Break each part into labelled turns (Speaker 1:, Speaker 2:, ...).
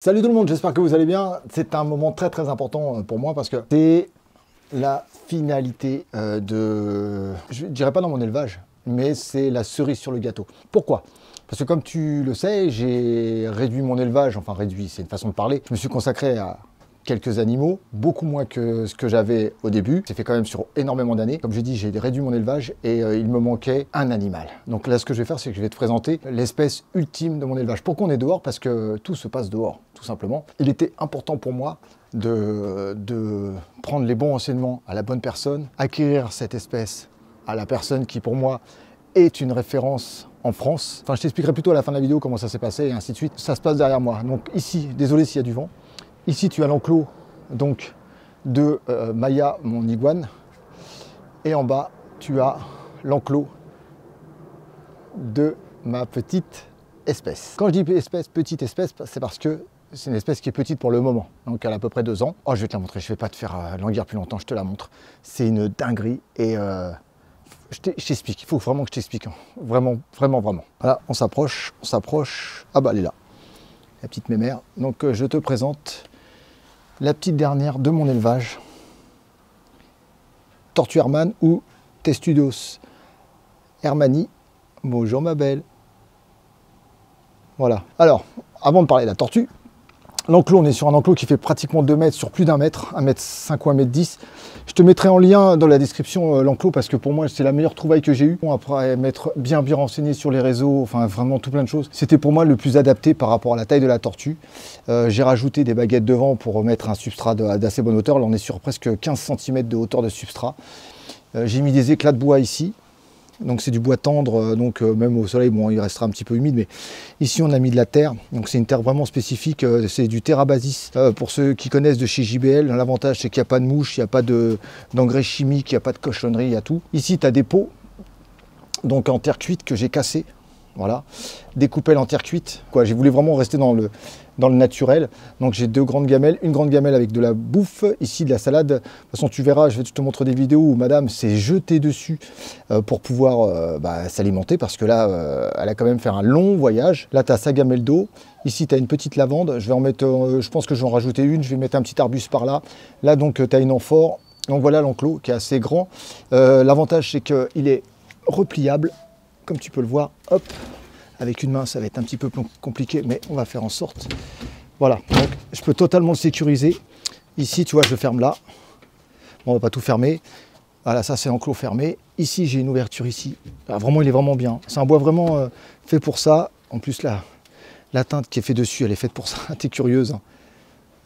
Speaker 1: Salut tout le monde, j'espère que vous allez bien. C'est un moment très important pour moi parce que c'est la finalité je dirais pas dans mon élevage, mais c'est la cerise sur le gâteau. Pourquoi? Parce que comme tu le sais, j'ai réduit mon élevage, enfin réduit, c'est une façon de parler. Je me suis consacré à quelques animaux, beaucoup moins que ce que j'avais au début. C'est fait quand même sur énormément d'années. Comme je dis, j'ai réduit mon élevage et il me manquait un animal. Donc là, ce que je vais faire, c'est que je vais te présenter l'espèce ultime de mon élevage. Pourquoi on est dehors? Parce que tout se passe dehors, tout simplement. Il était important pour moi de prendre les bons renseignements à la bonne personne, acquérir cette espèce à la personne qui, pour moi, est une référence en France. Enfin, je t'expliquerai plutôt à la fin de la vidéo comment ça s'est passé et ainsi de suite. Ça se passe derrière moi. Donc ici, désolé s'il y a du vent. Ici, tu as l'enclos donc de Maya, mon iguane. Et en bas, tu as l'enclos de ma petite espèce. Quand je dis espèce, petite espèce, c'est parce que c'est une espèce qui est petite pour le moment. Donc elle a à peu près 2 ans. Oh, je vais te la montrer, je ne vais pas te faire languir plus longtemps, je te la montre. C'est une dinguerie et je t'explique. Il faut vraiment que je t'explique. Vraiment. Voilà, on s'approche. Ah bah elle est là, la petite mémère. Donc je te présente la petite dernière de mon élevage, Tortue Hermann ou Testudos Hermanni. Bonjour ma belle. Voilà. Alors, avant de parler de la tortue, l'enclos, on est sur un enclos qui fait pratiquement 2 mètres sur plus d'1 mètre, 1m5 ou 1m10. Je te mettrai en lien dans la description l'enclos parce que pour moi c'est la meilleure trouvaille que j'ai eue. Bon, après m'être bien renseigné sur les réseaux, enfin vraiment tout plein de choses, c'était pour moi le plus adapté par rapport à la taille de la tortue. J'ai rajouté des baguettes devant pour mettre un substrat d'assez bonne hauteur. Là on est sur presque 15 cm de hauteur de substrat. J'ai mis des éclats de bois ici. Donc c'est du bois tendre, donc même au soleil, bon, il restera un petit peu humide, mais ici on a mis de la terre, donc c'est une terre vraiment spécifique, c'est du Terrabasis. Pour ceux qui connaissent de chez JBL, l'avantage c'est qu'il n'y a pas de mouches, il n'y a pas d'engrais chimiques, il n'y a pas de cochonnerie, il y a tout. Ici tu as des pots, donc en terre cuite que j'ai cassé, voilà, des coupelles en terre cuite, quoi. J'ai voulu vraiment rester dans le naturel. Donc j'ai 2 grandes gamelles, une grande gamelle avec de la bouffe, ici de la salade. De toute façon tu verras, je te montrer des vidéos où madame s'est jetée dessus pour pouvoir s'alimenter, parce que là elle a quand même fait un long voyage. Là tu as sa gamelle d'eau, ici tu as une petite lavande, je vais en mettre, je pense que je vais en rajouter une, je vais mettre un petit arbuste par là. Là donc tu as une amphore, donc voilà l'enclos qui est assez grand. L'avantage c'est qu'il est repliable, comme tu peux le voir, hop. Avec une main, ça va être un petit peu plus compliqué, mais on va faire en sorte. Voilà, donc je peux totalement le sécuriser. Ici, tu vois, je ferme là. Bon, on va pas tout fermer. Voilà, ça c'est l'enclos fermé. Ici, j'ai une ouverture ici. Ah, vraiment, il est vraiment bien. C'est un bois vraiment fait pour ça. En plus, la teinte qui est faite dessus, elle est faite pour ça. T'es curieuse, hein.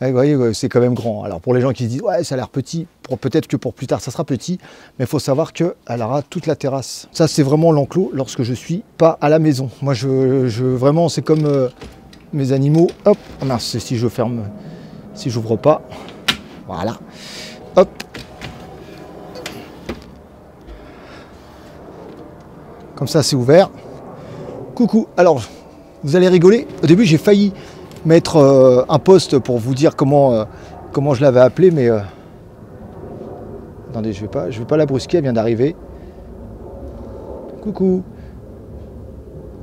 Speaker 1: Vous voyez, c'est quand même grand. Alors pour les gens qui se disent ouais ça a l'air petit, peut-être que pour plus tard ça sera petit, mais il faut savoir qu'elle aura toute la terrasse. Ça c'est vraiment l'enclos lorsque je suis pas à la maison. Moi vraiment c'est comme mes animaux. Hop, ah mince, si je ferme, si j'ouvre pas, voilà. Hop. Comme ça c'est ouvert. Coucou. Alors vous allez rigoler. Au début j'ai failli mettre un post pour vous dire comment je l'avais appelé, mais attendez, je vais pas la brusquer, elle vient d'arriver. Coucou.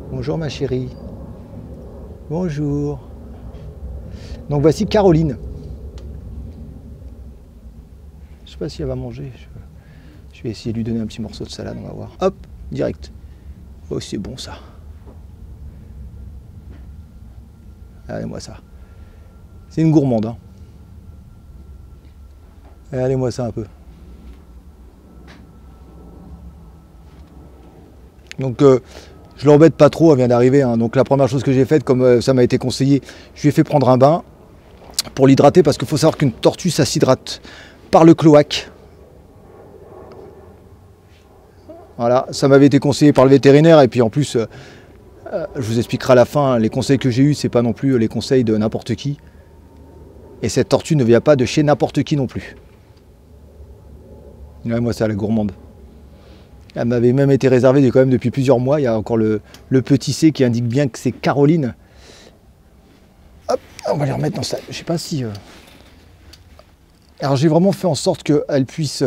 Speaker 1: Bonjour ma chérie. Bonjour. Donc voici Caroline. Je sais pas si elle va manger. Je vais essayer de lui donner un petit morceau de salade, on va voir. Hop, direct. Oh c'est bon ça. Regardez-moi ça. C'est une gourmande. Hein. Regardez-moi ça un peu. Donc je l'embête pas trop, elle vient d'arriver. Hein. Donc la première chose que j'ai faite, comme ça m'a été conseillé, je lui ai fait prendre un bain pour l'hydrater, parce qu'il faut savoir qu'une tortue, ça s'hydrate par le cloaque. Voilà, ça m'avait été conseillé par le vétérinaire, et puis en plus... je vous expliquerai à la fin, les conseils que j'ai eus, c'est pas non plus les conseils de n'importe qui. Et cette tortue ne vient pas de chez n'importe qui non plus. Ouais, moi, ça, la gourmande. Elle m'avait même été réservée quand même depuis plusieurs mois. Il y a encore le petit C qui indique bien que c'est Caroline. Hop, on va les remettre dans ça. Je sais pas si... Alors, j'ai vraiment fait en sorte qu'elle puisse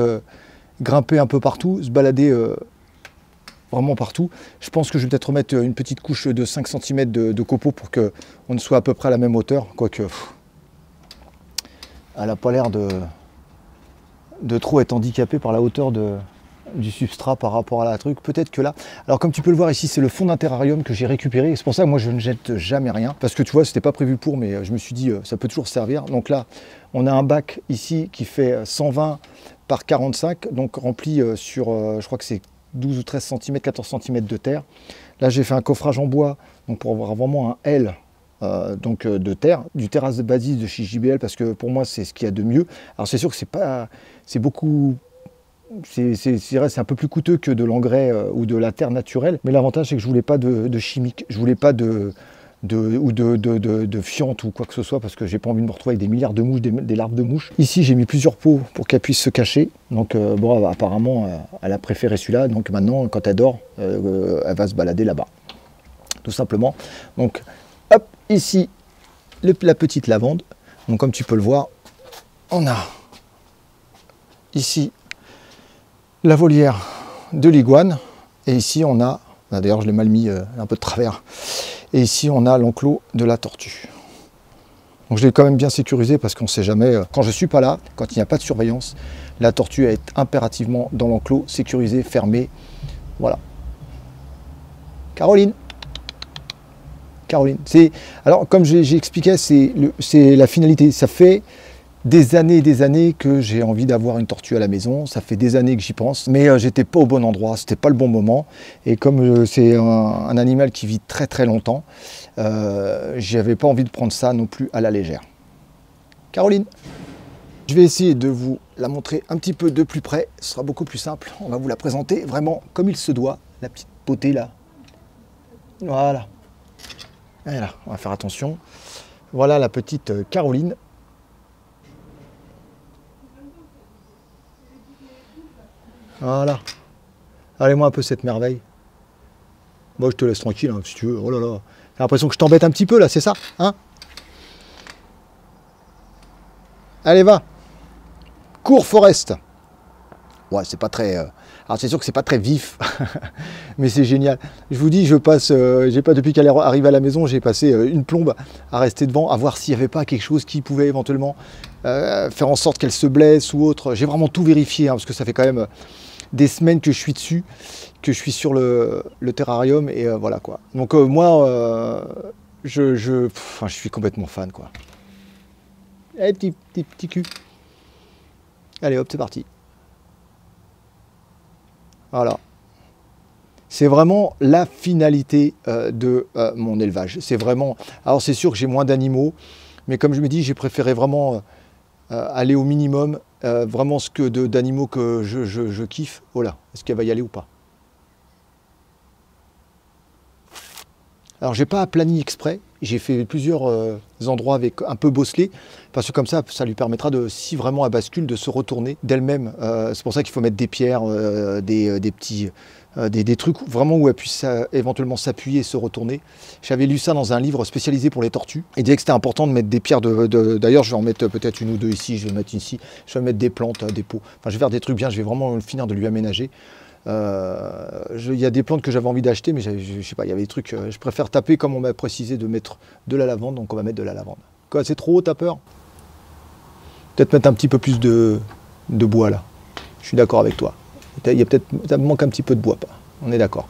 Speaker 1: grimper un peu partout, se balader vraiment partout. Je pense que je vais peut-être remettre une petite couche de 5 cm de copeaux pour qu'on soit à peu près à la même hauteur. Quoique, elle n'a pas l'air de trop être handicapée par la hauteur du substrat par rapport à la truc. Peut-être que là, alors comme tu peux le voir ici, c'est le fond d'un terrarium que j'ai récupéré. C'est pour ça que moi je ne jette jamais rien. Parce que tu vois, c'était pas prévu pour, mais je me suis dit, ça peut toujours servir. Donc là, on a un bac ici qui fait 120 par 45, donc rempli sur, je crois que c'est 12 ou 13 cm, 14 cm de terre. Là, j'ai fait un coffrage en bois, donc pour avoir vraiment un L de terre, du terrasse de basis de chez JBL, parce que pour moi, c'est ce qu'il y a de mieux. Alors c'est sûr que c'est beaucoup... C'est un peu plus coûteux que de l'engrais ou de la terre naturelle, mais l'avantage c'est que je voulais pas de chimique, je voulais pas de fiente ou quoi que ce soit, parce que j'ai pas envie de me retrouver avec des milliards de mouches, des larves de mouches. Ici j'ai mis plusieurs pots pour qu'elle puisse se cacher, donc bon, apparemment elle a préféré celui-là, donc maintenant quand elle dort, elle va se balader là-bas, tout simplement. Donc hop, ici la petite lavande, donc comme tu peux le voir, on a ici la volière de l'iguane, et ici on a, d'ailleurs je l'ai mal mis un peu de travers, et ici on a l'enclos de la tortue. Donc je l'ai quand même bien sécurisé parce qu'on ne sait jamais, quand je ne suis pas là, quand il n'y a pas de surveillance, la tortue est impérativement dans l'enclos, sécurisé, fermé, voilà. Caroline. Caroline. Alors comme j'ai expliqué, c'est la finalité, ça fait des années et des années que j'ai envie d'avoir une tortue à la maison, ça fait des années que j'y pense, mais j'étais pas au bon endroit, c'était pas le bon moment, et comme c'est un animal qui vit très très longtemps, j'avais pas envie de prendre ça non plus à la légère. Caroline, je vais essayer de vous la montrer un petit peu de plus près, ce sera beaucoup plus simple, on va vous la présenter vraiment comme il se doit, la petite potée là. Voilà. Voilà, on va faire attention. Voilà la petite Caroline. Voilà. Allez-moi un peu cette merveille. Moi, je te laisse tranquille, hein, si tu veux. Oh là là. J'ai l'impression que je t'embête un petit peu, là, c'est ça, hein? Allez, va. Cours, Forest. Ouais, c'est pas très... Alors, c'est sûr que c'est pas très vif, mais c'est génial. Je vous dis, je passe... j'ai pas, depuis qu'elle est arrivée à la maison, j'ai passé une plombe à rester devant, à voir s'il n'y avait pas quelque chose qui pouvait éventuellement faire en sorte qu'elle se blesse ou autre. J'ai vraiment tout vérifié, hein, parce que ça fait quand même... des semaines que je suis dessus, que je suis sur le terrarium, et voilà quoi. Donc moi, je suis complètement fan quoi. Allez, petit cul. Allez hop, c'est parti. Voilà. C'est vraiment la finalité de mon élevage. C'est vraiment... Alors c'est sûr que j'ai moins d'animaux, mais comme je me dis, j'ai préféré vraiment aller au minimum. Vraiment ce que d'animaux que je kiffe. Oh là, est-ce qu'elle va y aller ou pas? Alors j'ai pas aplani exprès, j'ai fait plusieurs endroits avec un peu bosselé, parce que comme ça lui permettra de, si vraiment elle bascule, de se retourner d'elle-même. C'est pour ça qu'il faut mettre des pierres, des petits... des trucs vraiment où elle puisse éventuellement s'appuyer et se retourner. J'avais lu ça dans un livre spécialisé pour les tortues. Il disait que c'était important de mettre des pierres d'ailleurs, je vais en mettre peut-être une ou deux ici, je vais mettre ici, je vais mettre des plantes, des pots. Enfin, je vais faire des trucs bien, je vais vraiment finir de lui aménager. Il y a des plantes que j'avais envie d'acheter, mais je sais pas, il y avait des trucs, je préfère taper comme on m'a précisé de mettre de la lavande, donc on va mettre de la lavande. Quoi, c'est trop haut, t'as peur? Peut-être mettre un petit peu plus de bois là. Je suis d'accord avec toi. Il y a peut-être, ça me manque un petit peu de bois, on est d'accord.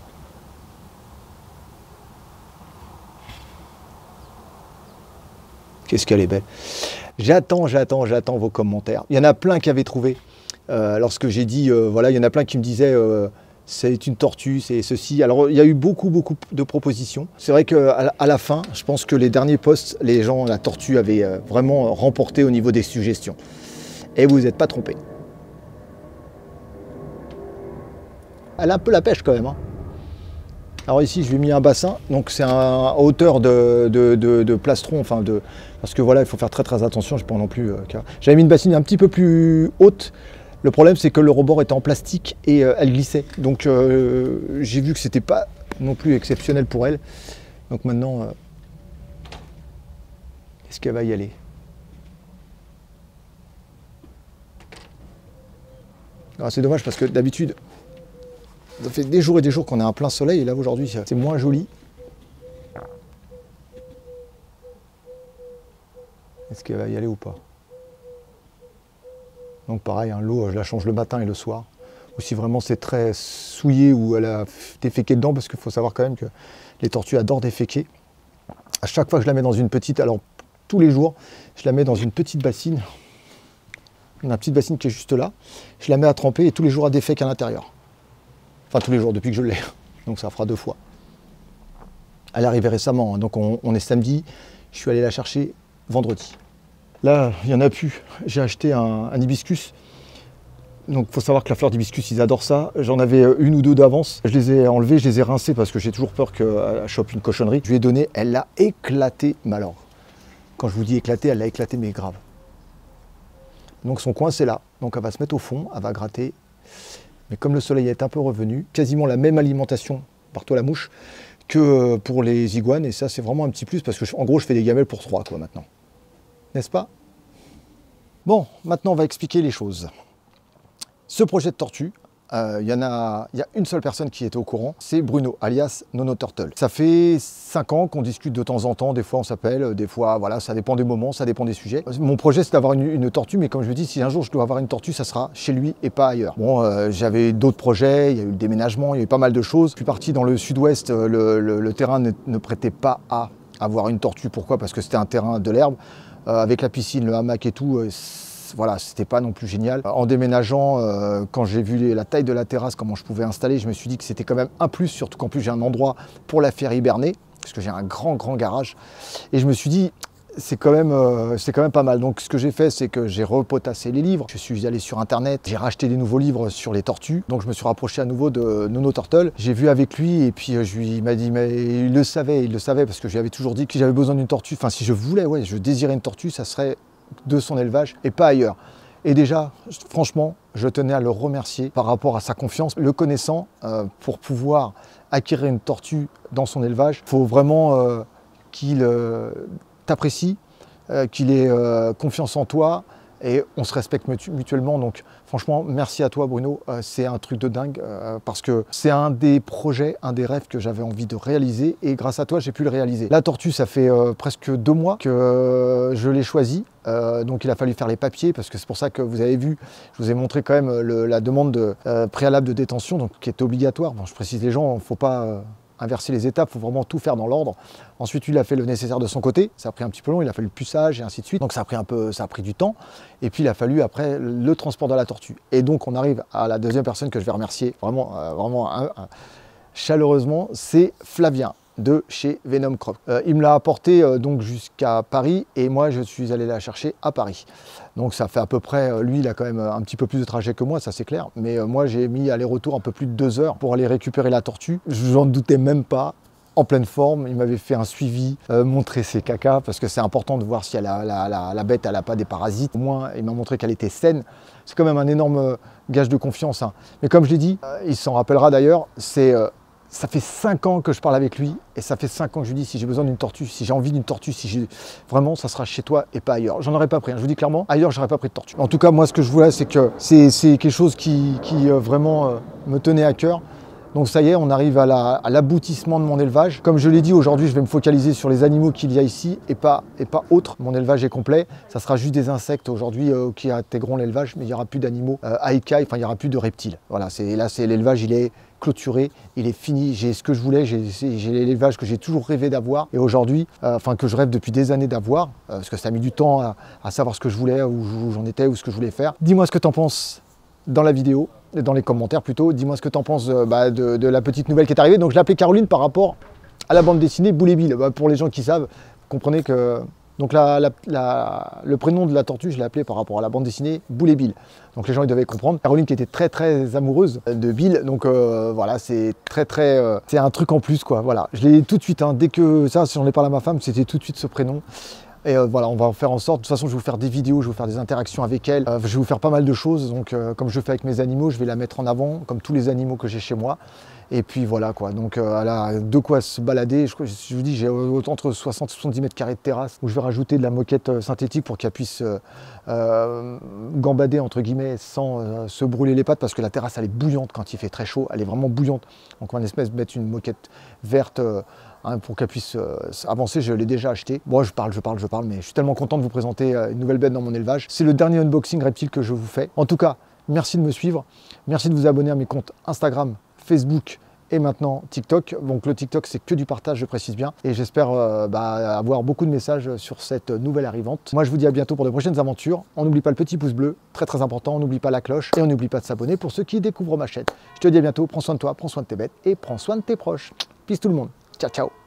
Speaker 1: Qu'est-ce qu'elle est belle. J'attends vos commentaires. Il y en a plein qui avaient trouvé. Lorsque j'ai dit, voilà, il y en a plein qui me disaient, c'est une tortue, c'est ceci. Alors, il y a eu beaucoup de propositions. C'est vrai qu'à la fin, je pense que les derniers posts, les gens, la tortue avait vraiment remporté au niveau des suggestions. Et vous n'êtes pas trompés. Elle a un peu la pêche quand même, hein. Alors ici, je lui ai mis un bassin, donc c'est à hauteur de plastron, enfin parce que voilà, il faut faire très attention, je ne peux pas non plus... J'avais mis une bassine un petit peu plus haute. Le problème, c'est que le rebord était en plastique et elle glissait. Donc j'ai vu que c'était pas non plus exceptionnel pour elle. Donc maintenant, est-ce qu'elle va y aller? C'est dommage parce que d'habitude, Ça fait des jours et des jours qu'on est en plein soleil et là aujourd'hui c'est moins joli. Est-ce qu'elle va y aller ou pas? Donc pareil, hein, l'eau je la change le matin et le soir. Ou si vraiment c'est très souillé ou elle a déféqué dedans, parce qu'il faut savoir quand même que les tortues adorent déféquer. À chaque fois que je la mets dans une petite, alors tous les jours, je la mets dans une petite bassine. Une petite bassine qui est juste là. Je la mets à tremper et tous les jours elle défèque à l'intérieur. Enfin tous les jours depuis que je l'ai. Donc ça fera 2 fois. Elle est arrivée récemment, hein. Donc on est samedi. Je suis allé la chercher vendredi. Là, il n'y en a plus. J'ai acheté un hibiscus. Donc il faut savoir que la fleur d'hibiscus, ils adorent ça. J'en avais 1 ou 2 d'avance. Je les ai enlevés, je les ai rincés parce que j'ai toujours peur qu'elle chope une cochonnerie. Je lui ai donné, elle l'a éclaté. Mais alors, quand je vous dis éclaté, elle l'a éclaté, mais grave. Donc son coin, c'est là. Donc elle va se mettre au fond, elle va gratter. Mais comme le soleil est un peu revenu, quasiment la même alimentation, partout à la mouche, que pour les iguanes. Et ça, c'est vraiment un petit plus parce que, en gros, je fais des gamelles pour 3, quoi, maintenant. N'est-ce pas? Bon, maintenant, on va expliquer les choses. Ce projet de tortue, il y a une seule personne qui était au courant, c'est Bruno, alias Nono Turtle. Ça fait 5 ans qu'on discute de temps en temps, des fois on s'appelle, des fois, voilà, ça dépend des moments, ça dépend des sujets. Mon projet, c'est d'avoir une tortue, mais comme je vous dis, si un jour je dois avoir une tortue, ça sera chez lui et pas ailleurs. Bon, j'avais d'autres projets, il y a eu le déménagement, il y a eu pas mal de choses. Je suis parti dans le sud-ouest, le terrain ne prêtait pas à avoir une tortue. Pourquoi? Parce que c'était un terrain de l'herbe, avec la piscine, le hamac et tout. Voilà, c'était pas non plus génial. En déménageant, quand j'ai vu la taille de la terrasse, comment je pouvais installer, je me suis dit que c'était quand même un plus, surtout qu'en plus j'ai un endroit pour la faire hiberner, parce que j'ai un grand garage. Et je me suis dit, c'est quand même pas mal. Donc ce que j'ai fait, c'est que j'ai repotassé les livres. Je suis allé sur internet, j'ai racheté des nouveaux livres sur les tortues. Donc je me suis rapproché à nouveau de Nono Turtle. J'ai vu avec lui et puis il m'a dit, mais il le savait parce que je lui avais toujours dit que j'avais besoin d'une tortue. Enfin, si je voulais, ouais, je désirais une tortue, ça serait de son élevage et pas ailleurs. Et déjà, franchement, je tenais à le remercier par rapport à sa confiance. Le connaissant, pour pouvoir acquérir une tortue dans son élevage, il faut vraiment qu'il t'apprécie, qu'il ait confiance en toi et on se respecte mutuellement. Donc franchement, merci à toi Bruno, c'est un truc de dingue parce que c'est un des projets, un des rêves que j'avais envie de réaliser et grâce à toi, j'ai pu le réaliser. La tortue, ça fait presque 2 mois que je l'ai choisie. Donc il a fallu faire les papiers parce que c'est pour ça que vous avez vu, je vous ai montré quand même la demande préalable de détention, donc qui est obligatoire. Bon, je précise les gens, il ne faut pas inverser les étapes, il faut vraiment tout faire dans l'ordre. Ensuite, lui, il a fait le nécessaire de son côté. Ça a pris un petit peu long, il a fallu le puçage et ainsi de suite. Donc ça a pris du temps. Et puis il a fallu après le transport de la tortue. Et donc on arrive à la deuxième personne que je vais remercier vraiment, chaleureusement, c'est Flavien de chez Venom Crop. Il me l'a apporté donc jusqu'à Paris et moi je suis allé la chercher à Paris. Donc ça fait à peu près, lui il a quand même un petit peu plus de trajet que moi, ça c'est clair, mais moi j'ai mis aller-retour un peu plus de 2 heures pour aller récupérer la tortue. Je n'en doutais même pas. En pleine forme, il m'avait fait un suivi, montré ses cacas, parce que c'est important de voir si la bête elle n'a pas des parasites. Au moins, il m'a montré qu'elle était saine. C'est quand même un énorme gage de confiance, hein. Mais comme je l'ai dit, il s'en rappellera d'ailleurs, ça fait 5 ans que je parle avec lui et ça fait 5 ans que je lui dis si j'ai besoin d'une tortue, si j'ai envie d'une tortue, vraiment ça sera chez toi et pas ailleurs. J'en aurais pas pris, hein. Je vous dis clairement, ailleurs j'aurais pas pris de tortue. En tout cas, moi ce que je voulais, c'est que c'est quelque chose qui vraiment me tenait à cœur. Donc ça y est, on arrive à l'aboutissement de mon élevage. Comme je l'ai dit, aujourd'hui, je vais me focaliser sur les animaux qu'il y a ici et pas autres. Mon élevage est complet. Ça sera juste des insectes aujourd'hui qui intégreront l'élevage, mais il n'y aura plus d'animaux à écailles, enfin il n'y aura plus de reptiles. Voilà, c'est l'élevage, il est clôturé, il est fini. J'ai ce que je voulais, j'ai l'élevage que j'ai toujours rêvé d'avoir et aujourd'hui, enfin que je rêve depuis des années d'avoir, parce que ça a mis du temps à savoir ce que je voulais, où j'en étais, ou ce que je voulais faire. Dis-moi ce que tu en penses dans la vidéo, dans les commentaires plutôt. Dis-moi ce que tu en penses de la petite nouvelle qui est arrivée. Donc je l'ai appelée Caroline par rapport à la bande dessinée Boule et Bill. Pour les gens qui savent, comprenez que donc le prénom de la tortue, je l'ai appelé par rapport à la bande dessinée Boule et Bill. Donc les gens ils devaient comprendre. Caroline qui était très amoureuse de Bill. Donc voilà, c'est c'est un truc en plus quoi. Voilà, je l'ai tout de suite, hein, dès que ça, si j'en ai parlé à ma femme, c'était tout de suite ce prénom. Et voilà, on va faire en sorte, de toute façon je vais vous faire des vidéos, je vais vous faire des interactions avec elle, je vais vous faire pas mal de choses, donc comme je fais avec mes animaux, je vais la mettre en avant, comme tous les animaux que j'ai chez moi. Et puis voilà quoi, donc elle a de quoi se balader. Je vous dis, j'ai entre 60 et 70 mètres carrés de terrasse où je vais rajouter de la moquette synthétique pour qu'elle puisse gambader entre guillemets sans se brûler les pattes, parce que la terrasse elle est bouillante quand il fait très chaud, elle est vraiment bouillante. Donc on va espèce de mettre une moquette verte pour qu'elle puisse avancer. Je l'ai déjà acheté. Bon, je parle, mais je suis tellement content de vous présenter une nouvelle bête dans mon élevage. C'est le dernier unboxing reptile que je vous fais. En tout cas, merci de me suivre, merci de vous abonner à mes comptes Instagram, Facebook et maintenant TikTok. Donc le TikTok c'est que du partage, je précise bien, et j'espère avoir beaucoup de messages sur cette nouvelle arrivante. Moi je vous dis à bientôt pour de prochaines aventures. On n'oublie pas le petit pouce bleu, très important, on n'oublie pas la cloche et on n'oublie pas de s'abonner pour ceux qui découvrent ma chaîne. Je te dis à bientôt, prends soin de toi, prends soin de tes bêtes et prends soin de tes proches. Peace tout le monde, ciao ciao.